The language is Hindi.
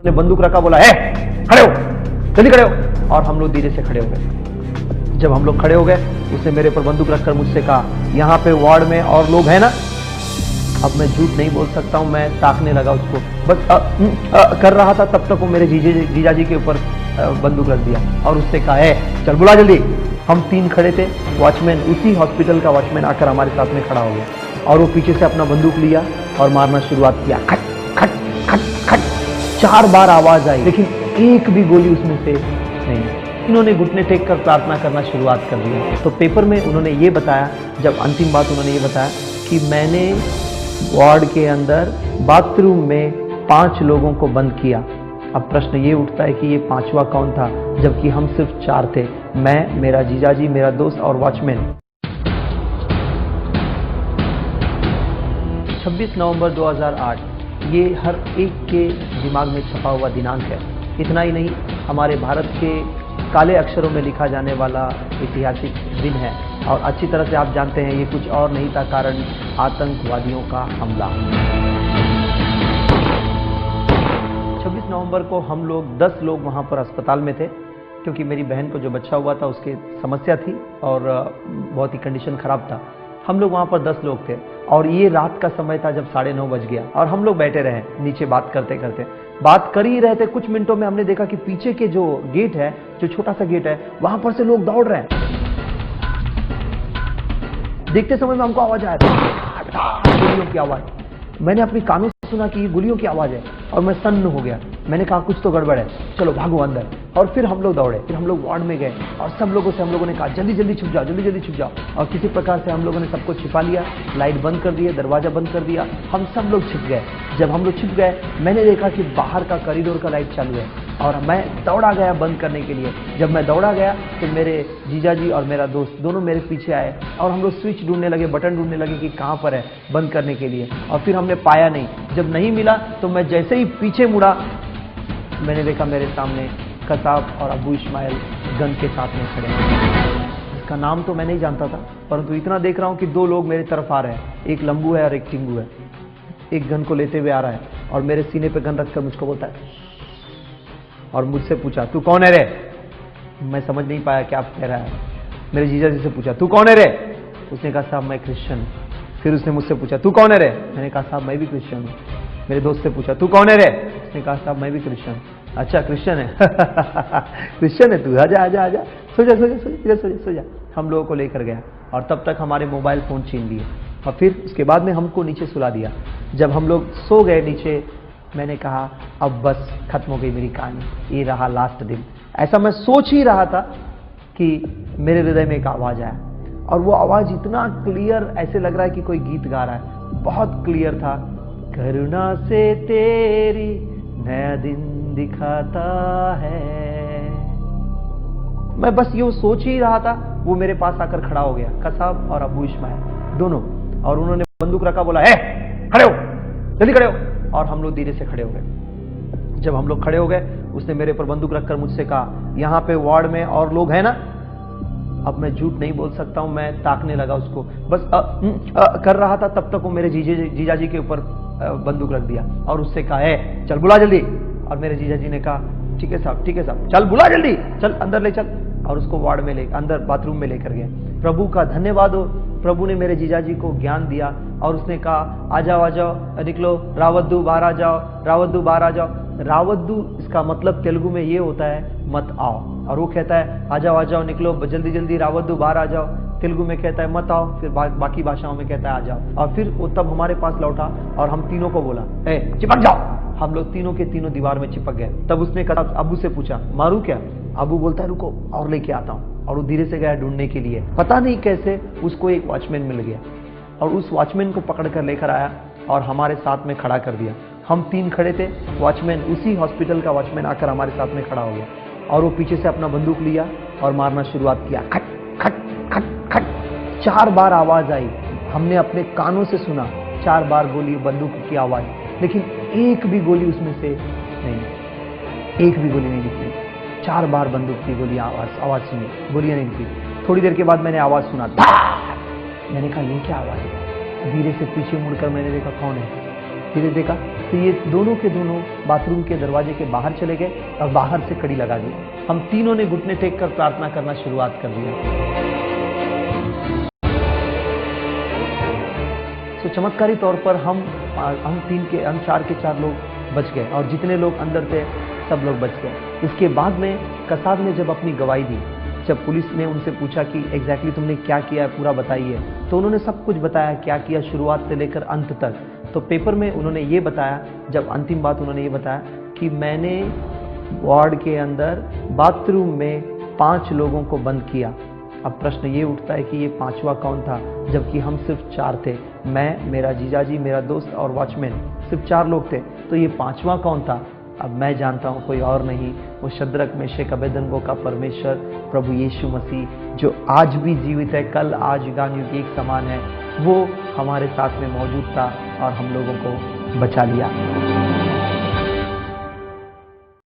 ने बंदूक रखा, बोला है खड़े हो, जल्दी खड़े हो। और हम लोग धीरे से खड़े हो गए। जब हम लोग खड़े हो गए, उसने मेरे पर बंदूक रखकर मुझसे कहा, यहाँ पे वार्ड में और लोग हैं ना? अब मैं झूठ नहीं बोल सकता हूँ, मैं ताकने लगा उसको, बस कर रहा था। तब तक वो मेरे जीजाजी के ऊपर बंदूक रख दिया और उससे कहा, है चल बुला जल्दी। हम तीन खड़े थे, वॉचमैन, उसी हॉस्पिटल का वॉचमैन आकर हमारे साथ में खड़ा हो गया और वो पीछे से अपना बंदूक लिया और मारना शुरुआत किया। खट खट खट खट 4 बार आवाज आई, लेकिन एक भी गोली उसमें से नहीं। इन्होंने घुटने टेक कर प्रार्थना करना शुरुआत कर दिया। तो पेपर में उन्होंने ये बताया, जब अंतिम बात उन्होंने ये बताया कि मैंने वार्ड के अंदर बाथरूम में 5 लोगों को बंद किया। अब प्रश्न ये उठता है कि ये 5वां कौन था, जबकि हम सिर्फ 4 थे, मैं, मेरा जीजाजी, मेरा दोस्त और वॉचमैन। 26 नवंबर 2008 ये हर एक के दिमाग में छपा हुआ दिनांक है। इतना ही नहीं, हमारे भारत के काले अक्षरों में लिखा जाने वाला ऐतिहासिक दिन है। और अच्छी तरह से आप जानते हैं ये कुछ और नहीं था, कारण आतंकवादियों का हमला। 26 नवंबर को हम लोग 10 लोग वहाँ पर अस्पताल में थे, क्योंकि मेरी बहन को जो बच्चा हुआ था उसकी समस्या थी और बहुत ही कंडीशन खराब था। हम लोग वहाँ पर 10 लोग थे और ये रात का समय था जब 9:30 बज गया और हम लोग बैठे रहे नीचे बात करते करते। बात कर ही रहे थे, कुछ मिनटों में हमने देखा कि पीछे के जो गेट है, जो छोटा सा गेट है, वहां पर से लोग दौड़ रहे हैं। देखते समय में हमको आवाज आया था, गोलियों की आवाज। मैंने अपनी कानों से सुना कि ये गोलियों की आवाज है और मैं सन्न हो गया। मैंने कहा कुछ तो गड़बड़ है, चलो भागो अंदर। और फिर हम लोग दौड़े, फिर हम लोग वार्ड में गए और सब लोगों से हम लोगों ने कहा जल्दी जल्दी छुप जाओ, जल्दी जल्दी छुप जाओ। और किसी प्रकार से हम लोगों ने सबको छिपा लिया, लाइट बंद कर दिया, दरवाजा बंद कर दिया, हम सब लोग छिप गए। जब हम लोग छिप गए, मैंने देखा कि बाहर का कॉरिडोर का लाइट चालू है और मैं दौड़ा गया बंद करने के लिए। जब मैं दौड़ा गया तो मेरे जीजाजी और मेरा दोस्त दोनों मेरे पीछे आए और हम लोग स्विच ढूंढने लगे, बटन ढूंढने लगे कि कहाँ पर है बंद करने के लिए। और फिर हमने पाया नहीं। जब नहीं मिला तो मैं जैसे ही पीछे मुड़ा, मैंने देखा मेरे सामने कसाब और अबू इस्माइल गन के साथ में खड़े हैं। इसका नाम तो मैं नहीं जानता था, परंतु इतना देख रहा हूँ कि 2 लोग मेरी तरफ आ रहे हैं, एक लंबू है और एक टिंगू है। एक गन को लेते हुए आ रहा है और मेरे सीने पे गन रखकर मुझको बोलता है और मुझसे पूछा, तू कौन है रे? मैं समझ नहीं पाया क्या कह रहा है। मेरे जीजा जी से पूछा, तू कौन है रे? उसने कहा, साहब मैं क्रिश्चियन हूँ। फिर उसने मुझसे पूछा, तू कौन है रे? मैंने कहा, साहब मैं भी क्रिश्चियन हूँ। मेरे दोस्त से पूछा, तू कौन है रे? उसने कहा, साहब मैं भी क्रिश्चियन। अच्छा क्रिश्चियन है क्रिश्चियन है तू, आजा आजा आजा, सो जा सो जा सो जा सो जा। हम लोगों को लेकर गया और तब तक हमारे मोबाइल फोन छीन लिए और फिर उसके बाद में हमको नीचे सुला दिया। जब हम लोग सो गए नीचे, मैंने कहा अब बस खत्म हो गई मेरी कहानी, ये रहा लास्ट दिन। ऐसा मैं सोच ही रहा था कि मेरे हृदय में एक आवाज आया और वो आवाज इतना क्लियर, ऐसे लग रहा है कि कोई गीत गा रहा है, बहुत क्लियर था। करुणा से तेरी नया दिन दिखाता है। मैं बस ये सोच ही रहा था, वो मेरे पास आकर खड़ा हो गया, कसाब और अबू इस्माइल दोनों, और उन्होंने बंदूक रखा, बोला है खड़े हो, जल्दी खड़े हो। और हम लोग धीरे से खड़े हो गए। जब हम लोग खड़े हो गए, उसने मेरे पर बंदूक रखकर मुझसे कहा, यहाँ पे वार्ड में और लोग हैं ना? अब मैं झूठ नहीं बोल सकता हूँ, मैं ताकने लगा उसको, बस कर रहा था। तब तक वो मेरे जीजाजी के ऊपर बंदूक रख दिया और उससे कहा, है चल बुला जल्दी। और मेरे जीजाजी ने कहा, ठीक है साहब, चल बुला जल्दी, चल अंदर ले चल। और उसको वार्ड में ले अंदर बाथरूम में लेकर गए। प्रभु का धन्यवाद हो, प्रभु ने मेरे जीजाजी को ज्ञान दिया और उसने कहा, आ जाओ आ जाओ, निकलो, रावद्दू बाहर आ जाओ, रावद्दू बाहर आ जाओ। रावद्दू इसका मतलब तेलुगु में ये होता है मत आओ, और वो कहता है आ जाओ निकलो जल्दी जल्दी, रावद्दू बाहर आ जाओ। तेलुगु में कहता है मत आओ, फिर बाकी भाषाओं में कहता है आ जाओ। और फिर वो तब हमारे पास लौटा और हम तीनों को बोला, ए चिपक जाओ। हम लोग तीनों के तीनों दीवार में चिपक गए। तब उसने कहा, अबू से पूछा, मारू क्या? अबू बोलता है रुको और लेके आता हूँ। और वो धीरे से गया ढूंढने के लिए। पता नहीं कैसे उसको एक वॉचमैन मिल गया और उस वॉचमैन को पकड़ कर लेकर आया और हमारे साथ में खड़ा कर दिया। हम 3 खड़े थे, वॉचमैन, उसी हॉस्पिटल का वॉचमैन आकर हमारे साथ में खड़ा हो गया और वो पीछे से अपना बंदूक लिया और मारना शुरुआत किया। खट खट खट खट 4 बार आवाज आई। हमने अपने कानों से सुना 4 बार गोली, बंदूक की आवाज, लेकिन एक भी गोली उसमें से नहीं, एक भी गोली नहीं निकली। 4 बार बंदूक की गोली आवाज सुनी, गोलियां नहीं निकली। थोड़ी देर के बाद मैंने आवाज सुना, मैंने कहा ये क्या आवाज है? धीरे से पीछे मुड़कर मैंने देखा कौन है। धीरे देखा तो ये दोनों के दोनों बाथरूम के दरवाजे के बाहर चले गए और बाहर से कड़ी लगा दी। हम तीनों ने घुटने टेक कर प्रार्थना करना शुरुआत कर दिया। तो चमत्कारी तौर पर हम 4 के 4 लोग बच गए और जितने लोग अंदर थे सब लोग बच गए। इसके बाद में कसाब ने जब अपनी गवाही दी, जब पुलिस ने उनसे पूछा कि एग्जैक्टली तुमने क्या किया है पूरा बताइए, तो उन्होंने सब कुछ बताया क्या किया शुरुआत से लेकर अंत तक। तो पेपर में उन्होंने ये बताया, जब अंतिम बात उन्होंने ये बताया कि मैंने वार्ड के अंदर बाथरूम में 5 लोगों को बंद किया। अब प्रश्न ये उठता है कि ये 5वां कौन था, जबकि हम सिर्फ 4 थे, मैं, मेरा जीजाजी, मेरा दोस्त और वॉचमैन, सिर्फ 4 लोग थे। तो ये 5वां कौन था? अब मैं जानता हूँ कोई और नहीं, वो शद्रक मेशक अबेदनगो का परमेश्वर प्रभु यीशु मसीह, जो आज भी जीवित है, कल आज युगानुयुग एक समान है, वो हमारे साथ में मौजूद था और हम लोगों को बचा लिया।